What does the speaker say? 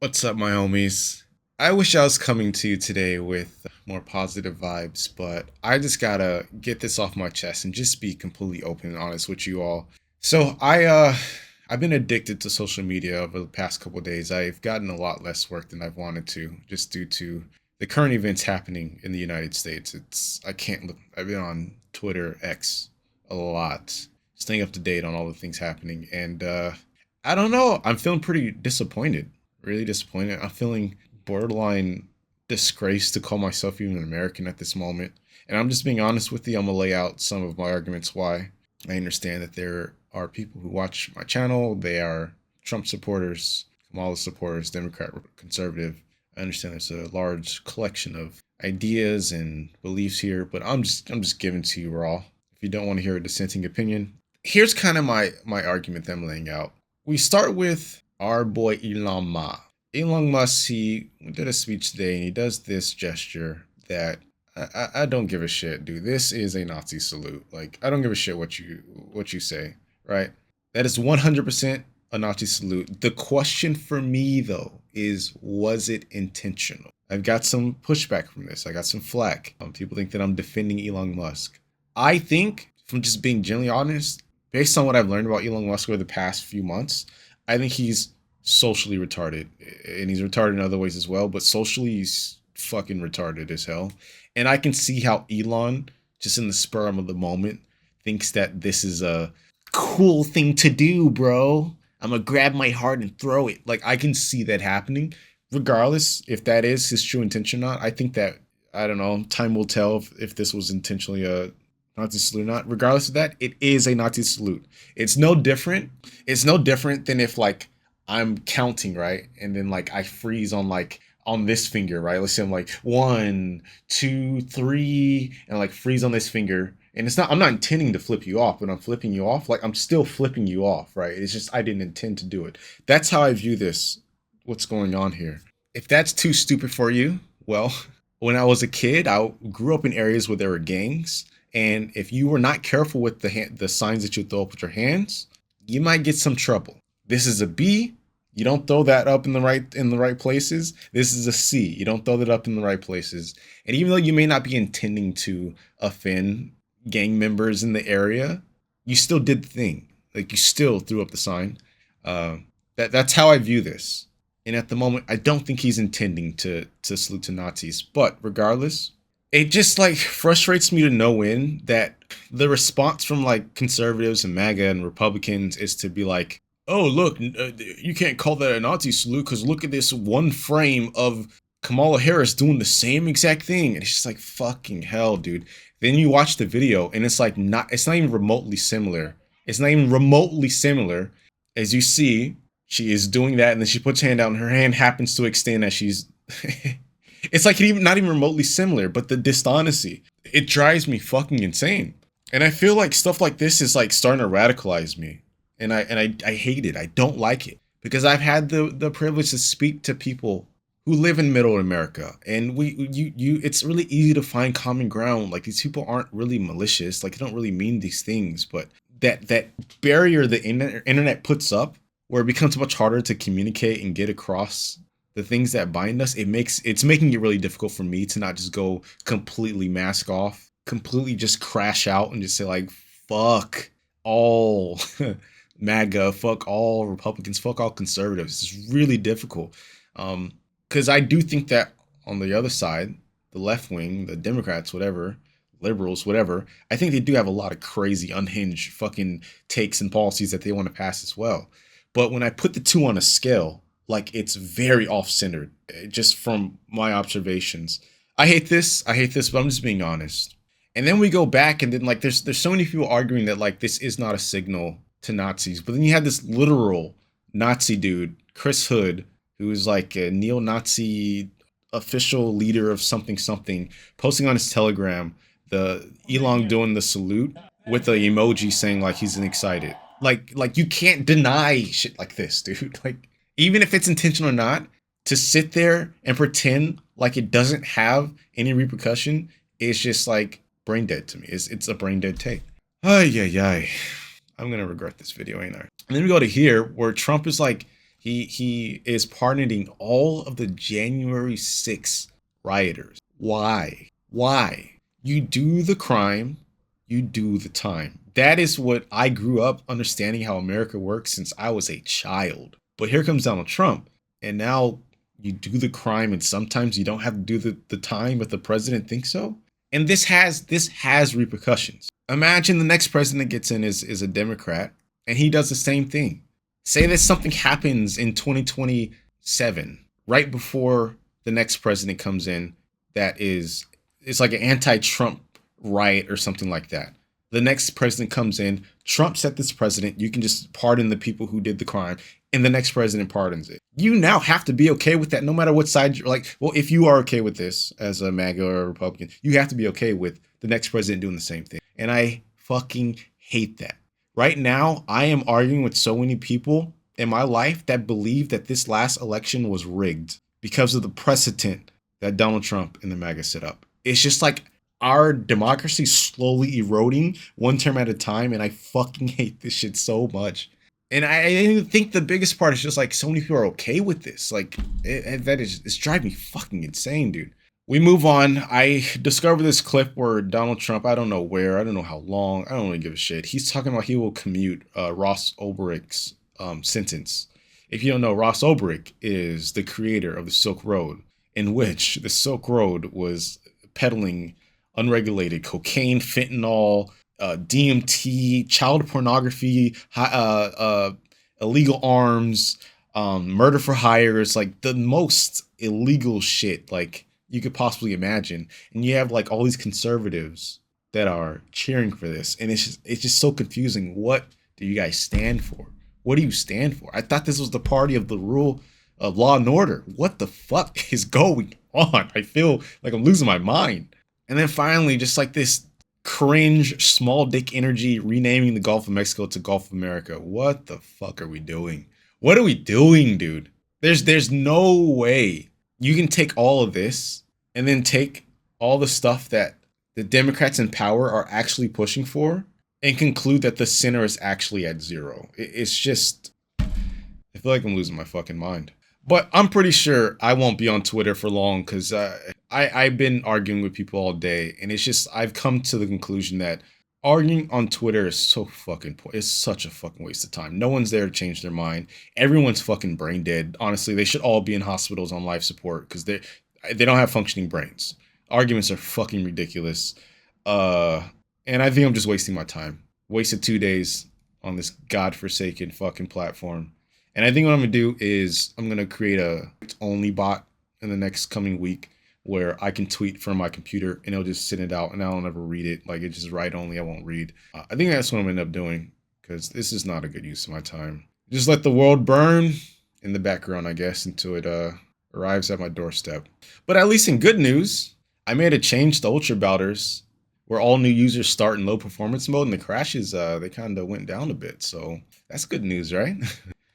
What's up, my homies? I wish I was coming to you today with more positive vibes, but I just gotta get this off my chest and just be completely open and honest with you all. I've been addicted to social media over the past couple of days. I've gotten a lot less work than I've wanted to, just due to the current events happening in the United States. I can't look. I've been on Twitter X a lot, staying up to date on all the things happening, and I don't know. I'm feeling pretty disappointed, really disappointed. I'm feeling borderline disgrace to call myself even an American at this moment. And I'm just being honest with you. I'm gonna lay out some of my arguments why. I understand that there are people who watch my channel. They are Trump supporters, Kamala supporters, Democrat, conservative. I understand there's a large collection of ideas and beliefs here, but I'm just giving to you raw. If you don't want to hear a dissenting opinion, here's kind of my argument that I'm laying out. We start with our boy Elon Musk. Elon Musk, he did a speech today and he does this gesture that I don't give a shit, dude. This is a Nazi salute. Like, I don't give a shit what you say, right? That is 100% a Nazi salute. The question for me though is, was it intentional? I've got some pushback from this. I got some flack. People think that I'm defending Elon Musk. I think, from just being genuinely honest, based on what I've learned about Elon Musk over the past few months, I think he's socially retarded, and he's retarded in other ways as well, but socially he's fucking retarded as hell. And I can see how Elon, just in the spur of the moment, thinks that this is a cool thing to do, bro. I'm gonna grab my heart and throw it. Like, I can see that happening. Regardless if that is his true intention or not, I think that, I don't know, time will tell if this was intentionally a Nazi salute or not. Regardless of that, it is a Nazi salute. It's no different. It's no different than if, like, I'm counting, right? And then, like, I freeze on, like, on this finger, right? Let's say I'm like 1, 2, 3, and like freeze on this finger. And I'm not intending to flip you off, but I'm flipping you off. Like, I'm still flipping you off, right? It's just, I didn't intend to do it. That's how I view this, what's going on here. If that's too stupid for you, well, when I was a kid, I grew up in areas where there were gangs. And if you were not careful with the signs that you throw up with your hands, you might get some trouble. This is a B. You don't throw that up in the right places. This is a C. You don't throw that up in the right places. And even though you may not be intending to offend gang members in the area, you still did the thing. Like, you still threw up the sign. That's how I view this. And at the moment, I don't think he's intending to salute to Nazis. But regardless, it just, like, frustrates me to no end that the response from, like, conservatives and MAGA and Republicans is to be like, oh, look, you can't call that a Nazi salute because look at this one frame of Kamala Harris doing the same exact thing. And it's just like, fucking hell, dude. Then you watch the video and it's like, it's not even remotely similar. It's not even remotely similar. As you see, she is doing that and then she puts her hand out and her hand happens to extend as she's... It's like not even remotely similar, but the dishonesty, it drives me fucking insane. And I feel like stuff like this is like starting to radicalize me. And I hate it. I don't like it because I've had the privilege to speak to people who live in middle America, and it's really easy to find common ground. Like, these people aren't really malicious. Like, they don't really mean these things, but that barrier the internet puts up, where it becomes much harder to communicate and get across the things that bind us, it's making it really difficult for me to not just go completely mask off, completely just crash out and just say, like, fuck all MAGA, fuck all Republicans, fuck all conservatives. It's really difficult. Because I do think that on the other side, the left wing, the Democrats, whatever, liberals, whatever, I think they do have a lot of crazy, unhinged fucking takes and policies that they want to pass as well. But when I put the two on a scale, like, it's very off-centered, just from my observations. I hate this, but I'm just being honest. And then we go back and then, like, there's so many people arguing that, like, this is not a signal to Nazis. But then you have this literal Nazi dude, Chris Hood, who is like a neo-Nazi official leader of something, posting on his Telegram, the Elon doing the salute with the emoji saying, like, he's excited. Like, you can't deny shit like this, dude. Like, even if it's intentional or not, to sit there and pretend like it doesn't have any repercussion is just, like, brain dead to me. It's a brain dead take. Ay. I'm gonna regret this video, ain't I? And then we go to here where Trump is like, He is pardoning all of the January 6th rioters. Why? Why? You do the crime, you do the time. That is what I grew up understanding how America works since I was a child. But here comes Donald Trump, and now you do the crime, and sometimes you don't have to do the time if the president thinks so. And this has repercussions. Imagine the next president gets in is a Democrat, and he does the same thing. Say that something happens in 2027, right before the next president comes in, that is it's like an anti-Trump riot or something like that. The next president comes in, Trump set this president, you can just pardon the people who did the crime, and the next president pardons it. You now have to be okay with that no matter what side you're like. Well, if you are okay with this as a MAGA or a Republican, you have to be okay with the next president doing the same thing. And I fucking hate that. Right now, I am arguing with so many people in my life that believe that this last election was rigged because of the precedent that Donald Trump and the MAGA set up. It's just like our democracy slowly eroding one term at a time, and I fucking hate this shit so much. And I think the biggest part is just like so many people are okay with this. Like it's driving me fucking insane, dude. We move on. I discovered this clip where Donald Trump, I don't know where, I don't know how long, I don't really give a shit. He's talking about he will commute Ross Ulbricht's sentence. If you don't know, Ross Ulbricht is the creator of the Silk Road, in which the Silk Road was peddling unregulated cocaine, fentanyl, DMT, child pornography, illegal arms, murder for hire. It's like the most illegal shit like you could possibly imagine. And you have like all these conservatives that are cheering for this, and it's just so confusing. What do you guys stand for? What do you stand for? I thought this was the party of the rule of law and order. What the fuck is going on? I feel like I'm losing my mind. And then finally, just like this cringe small dick energy renaming the Gulf of Mexico to Gulf of America. What the fuck are we doing? What are we doing, dude? There's no way you can take all of this and then take all the stuff that the Democrats in power are actually pushing for and conclude that the center is actually at zero. It's just, I feel like I'm losing my fucking mind. But I'm pretty sure I won't be on Twitter for long because I've been arguing with people all day. And it's just, I've come to the conclusion that arguing on Twitter is so fucking, it's such a fucking waste of time. No one's there to change their mind. Everyone's fucking brain dead. Honestly, they should all be in hospitals on life support because they don't have functioning brains. Arguments are fucking ridiculous. And I think I'm just wasting my time. Wasted 2 days on this godforsaken fucking platform. And I think what I'm going to do is I'm going to create a only bot in the next coming week where I can tweet from my computer and it'll just send it out and I'll never read it. Like it's just write only, I won't read. I think that's what I'm going to end up doing because this is not a good use of my time. Just let the world burn in the background, I guess, until it arrives at my doorstep. But at least in good news, I made a change to Ultra Bouters where all new users start in low performance mode and the crashes, they kind of went down a bit. So that's good news, right?